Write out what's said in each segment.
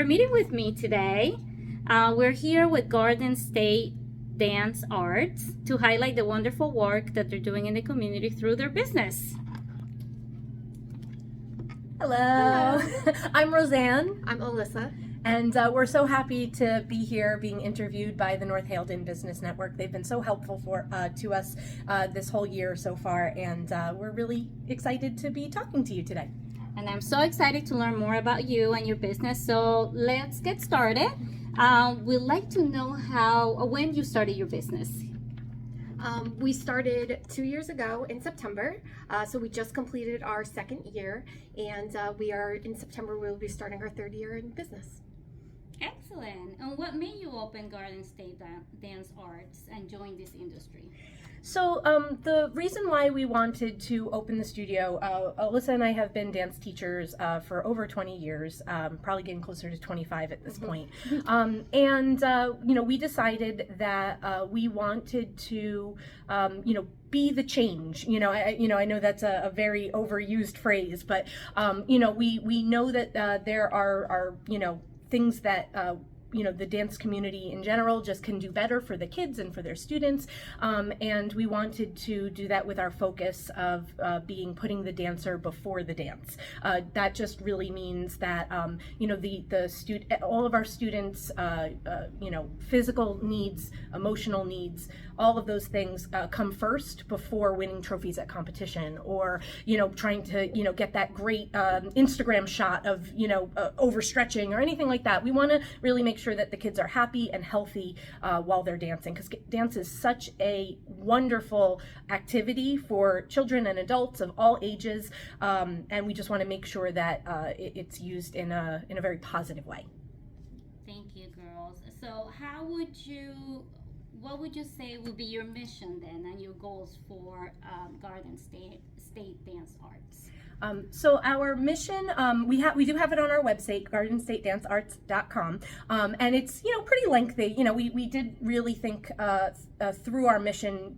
for meeting with me today. We're here with Garden State Dance Arts to highlight the wonderful work that they're doing in the community through their business. Hello. I'm Roseanne. I'm Alyssa. And we're so happy to be here being interviewed by the North Haledon Business Network. They've been so helpful to us this whole year so far, and we're really excited to be talking to you today. And I'm so excited to learn more about you and your business. So let's get started. We'd like to know when you started your business. We started 2 years ago in September, so we just completed our second year, and in September we'll be starting our third year in business. Excellent. And what made you open Garden State Dance Arts and join this industry? So the reason why we wanted to open the studio, Alyssa and I have been dance teachers for over 20 years, probably getting closer to 25 at this point. We decided that we wanted to, be the change. I know that's a very overused phrase, but we know that there are things that the dance community in general just can do better for the kids and for their students, and we wanted to do that with our focus of putting the dancer before the dance. That just really means that all of our students, physical needs, emotional needs, all of those things come first before winning trophies at competition, or trying to get that great Instagram shot of overstretching or anything like that. We want to really make sure that the kids are happy and healthy while they're dancing, because dance is such a wonderful activity for children and adults of all ages, and we just want to make sure that it's used in a very positive way. Thank you, girls. So what would you say would be your mission then and your goals for Garden State Dance Arts? So our mission, we do have it on our website, gardenstatedancearts.com, and it's pretty lengthy. We did really think through our mission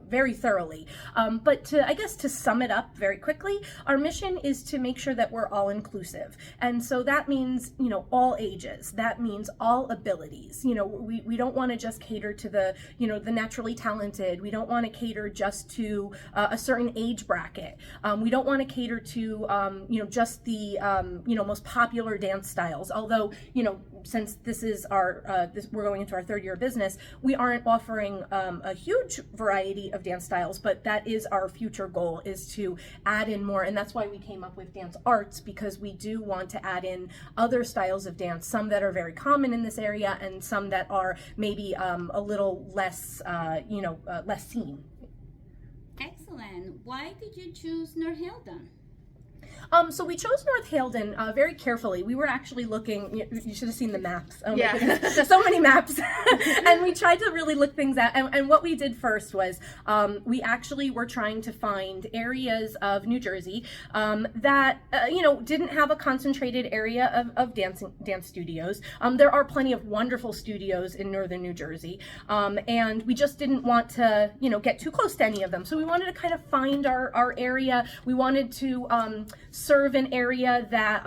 very thoroughly. But to sum it up very quickly, our mission is to make sure that we're all inclusive, and so that means all ages. That means all abilities. We don't want to just cater to the the naturally talented. We don't want to cater just to a certain age bracket. We don't want to cater to just the most popular dance styles. Although since this is we're going into our third year of business, we aren't offering a huge variety of dance styles, but that is our future goal, is to add in more, and that's why we came up with dance arts, because we do want to add in other styles of dance, some that are very common in this area and some that are maybe a little less less seen. Excellent. Why did you choose North Haledon? So we chose North Haledon very carefully. We were actually looking, you should have seen the maps. Oh yeah. My goodness. There's so many maps. And we tried to really look things out. And what we did first was we actually were trying to find areas of New Jersey that, didn't have a concentrated area of dance studios. There are plenty of wonderful studios in northern New Jersey. And we just didn't want to, get too close to any of them. So we wanted to kind of find our area. We wanted to serve an area that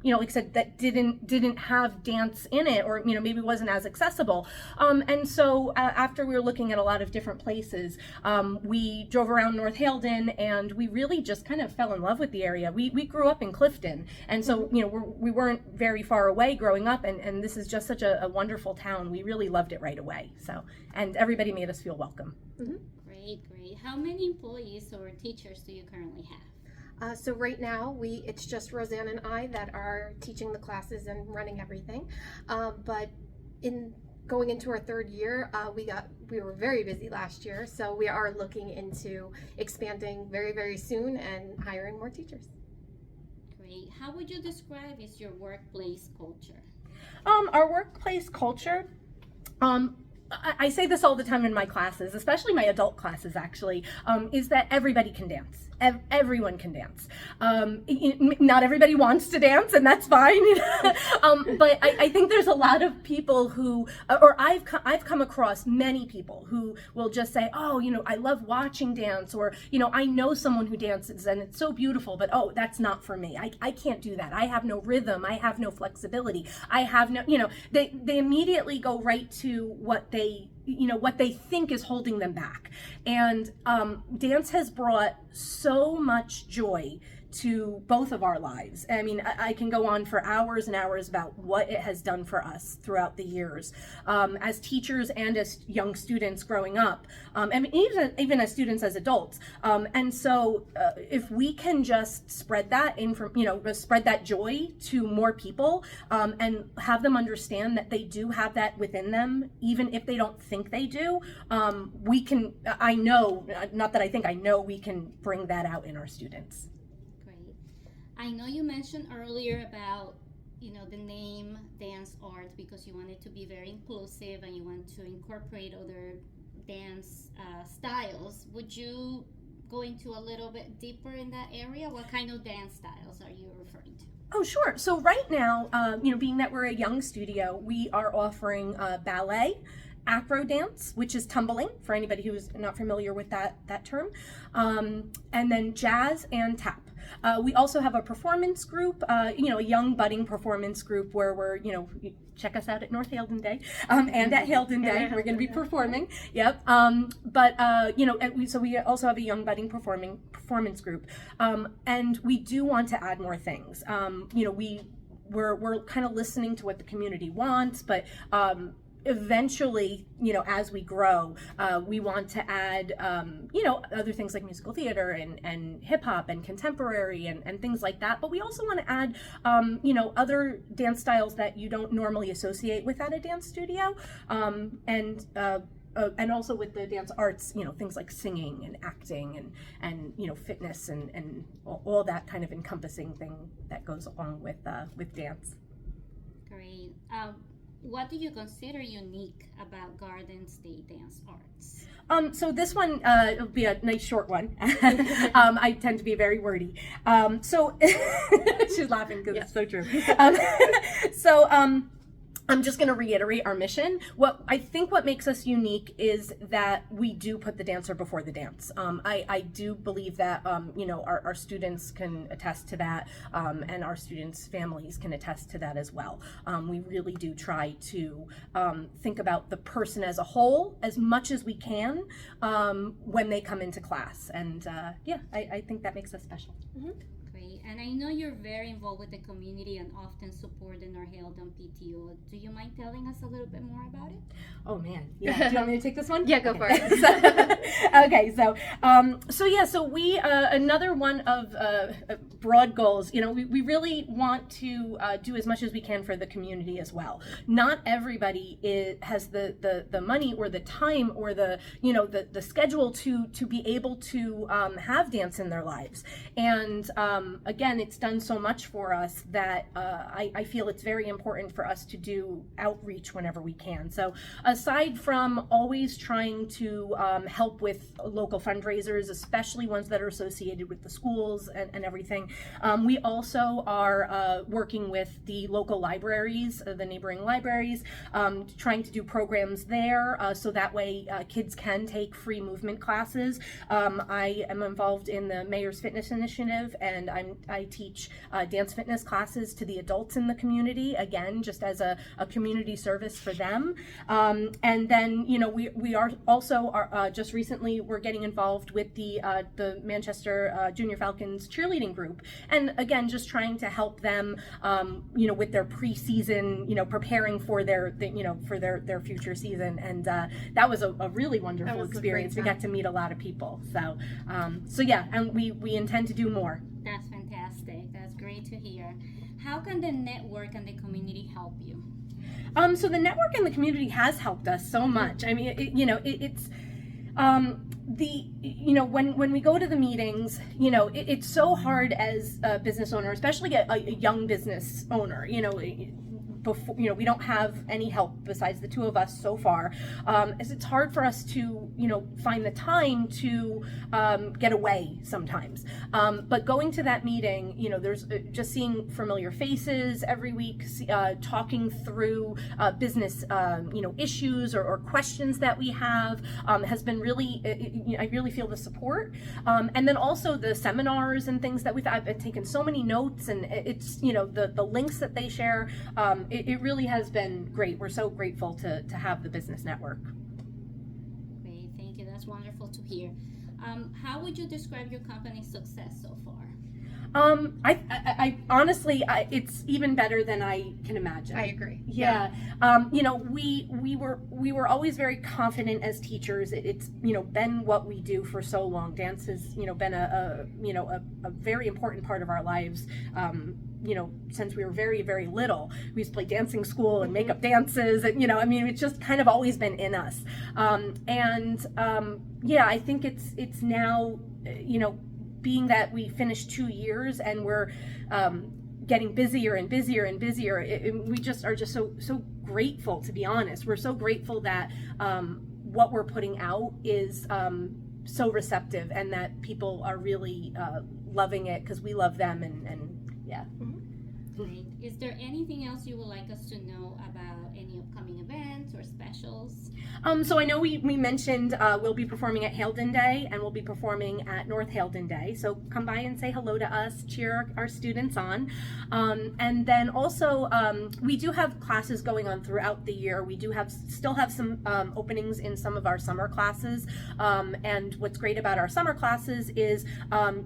like I said, that didn't have dance in it, or maybe wasn't as accessible, and so after we were looking at a lot of different places, we drove around North Haledon, and we really just kind of fell in love with the area. We grew up in Clifton, and so we weren't very far away growing up, and this is just such a wonderful town. We really loved it right away, and everybody made us feel welcome. Mm-hmm. Great. How many employees or teachers do you currently have? So right now it's just Roseanne and I that are teaching the classes and running everything. But in going into our third year, we were very busy last year, so we are looking into expanding very, very soon and hiring more teachers. Great. How would you describe your workplace culture? Our workplace culture, I say this all the time in my classes, especially my adult classes actually, is that everybody can dance. everyone can dance. Not everybody wants to dance, and that's fine. But I think there's a lot of people who, or I've come across many people who will just say, oh, I love watching dance, or, I know someone who dances and it's so beautiful, but oh, that's not for me. I can't do that. I have no rhythm. I have no flexibility. I have no, they immediately go right to what they think is holding them back. And dance has brought so much joy to both of our lives. I mean, I can go on for hours and hours about what it has done for us throughout the years, as teachers and as young students growing up, and even as students, as adults. And so if we can just spread that spread that joy to more people, and have them understand that they do have that within them, even if they don't think they do, we can, I know we can bring that out in our students. I know you mentioned earlier about, the name Dance Arts because you want it to be very inclusive and you want to incorporate other dance styles. Would you go into a little bit deeper in that area? What kind of dance styles are you referring to? Oh, sure. So right now, being that we're a young studio, we are offering ballet, acro dance, which is tumbling, for anybody who's not familiar with that term, and then jazz and tap. We also have a performance group, a young budding performance group where we're, check us out at North Haledon Day, and at Haledon Day, we're going to be performing. Yep. So we also have a young budding performance group, and we do want to add more things. We're kind of listening to what the community wants, but eventually, as we grow, we want to add, other things like musical theater and hip hop and contemporary and things like that. But we also want to add, other dance styles that you don't normally associate with at a dance studio, and also with the dance arts, things like singing and acting and fitness and all that kind of encompassing thing that goes along with dance. Great. What do you consider unique about Garden State Dance Arts? So this one, it'll be a nice short one. I tend to be very wordy. She's laughing because it's so true. I'm just going to reiterate our mission. What makes us unique is that we do put the dancer before the dance. I do believe that, our students can attest to that, and our students' families can attest to that as well. We really do try to think about the person as a whole as much as we can when they come into class. And I think that makes us special. Mm-hmm. And I know you're very involved with the community and often support the North Haledon PTO. Do you mind telling us a little bit more about it? Oh man, yeah. Do you want me to take this one? Yeah, go for it. Okay, so we another one of broad goals. We really want to do as much as we can for the community as well. Not everybody has the money or the time or the schedule to be able to have dance in their lives. And again, it's done so much for us that I feel it's very important for us to do outreach whenever we can. So aside from always trying to help with local fundraisers, especially ones that are associated with the schools and everything, we also are working with the local libraries, the neighboring libraries, trying to do programs there so that way kids can take free movement classes. I am involved in the Mayor's Fitness Initiative, and I teach dance fitness classes to the adults in the community, again, just as a community service for them. And then, we are also just recently we're getting involved with the Manchester Junior Falcons cheerleading group, and again, just trying to help them, with their preseason, preparing for their future season. And that was a really wonderful experience. We got to meet a lot of people. So yeah, and we intend to do more. That's fantastic. That's great to hear. How can the network and the community help you? So the network and the community has helped us so much. I mean, it's when we go to the meetings, it's so hard as a business owner, especially a young business owner, before, we don't have any help besides the two of us so far, is it's hard for us to, find the time to get away sometimes. But going to that meeting, there's just seeing familiar faces every week, talking through business, issues or questions that we have, has been really, I really feel the support. And then also the seminars and things that I've been taking so many notes, and it's, the links that they share, it really has been great. We're so grateful to have the business network. Great, thank you. That's wonderful to hear. How would you describe your company's success so far? I honestly, it's even better than I can imagine. I agree. Yeah. We were always very confident as teachers. It's, been what we do for so long. Dance has, been a very important part of our lives. Since we were very, very little. We used to play dancing school and make up dances, and it's just kind of always been in us. I think it's now, being that we finished 2 years and we're getting busier and busier and busier, we just are just so grateful, to be honest. We're so grateful that what we're putting out is so receptive, and that people are really loving it because we love them, and yeah. Great. Is there anything else you would like us to know about any upcoming events or specials? So I know we mentioned we'll be performing at Haledon Day, and we'll be performing at North Haledon Day. So come by and say hello to us, cheer our students on. And then also we do have classes going on throughout the year. We do still have some openings in some of our summer classes. And what's great about our summer classes is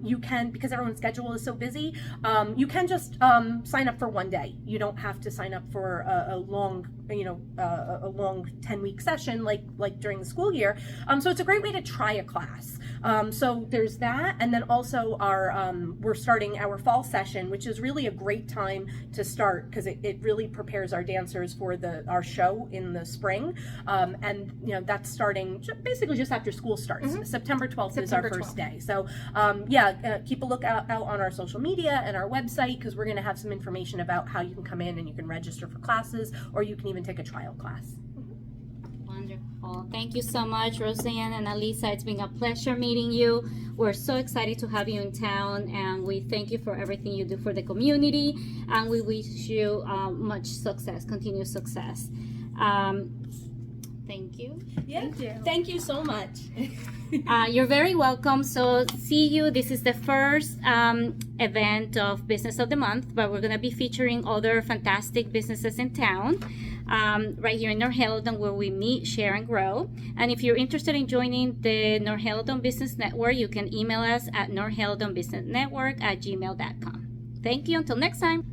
you can, because everyone's schedule is so busy, you can just sign up for one day. You don't have to sign up for a long 10-week session like during the school year. So it's a great way to try a class. So there's that, and then also we're starting our fall session, which is really a great time to start because it really prepares our dancers for our show in the spring. And that's starting basically just after school starts. Mm-hmm. September 12th is our first 12th. day. So keep a look out on our social media and our website, because we're going to have some information about how you can come in and you can register for classes, or you can even take a trial class. Wonderful. Thank you so much, Roseanne and Alisa. It's been a pleasure meeting you. We're so excited to have you in town, and we thank you for everything you do for the community, and we wish you much success, continued success. Thank you. Yeah. Thank you so much. You're very welcome. So see you. This is the first event of Business of the Month, but we're going to be featuring other fantastic businesses in town. Right here in North Haledon, where we meet, share, and grow. And if you're interested in joining the North Haledon Business Network, you can email us at northhaledonbusinessnetwork@gmail.com. Thank you. Until next time.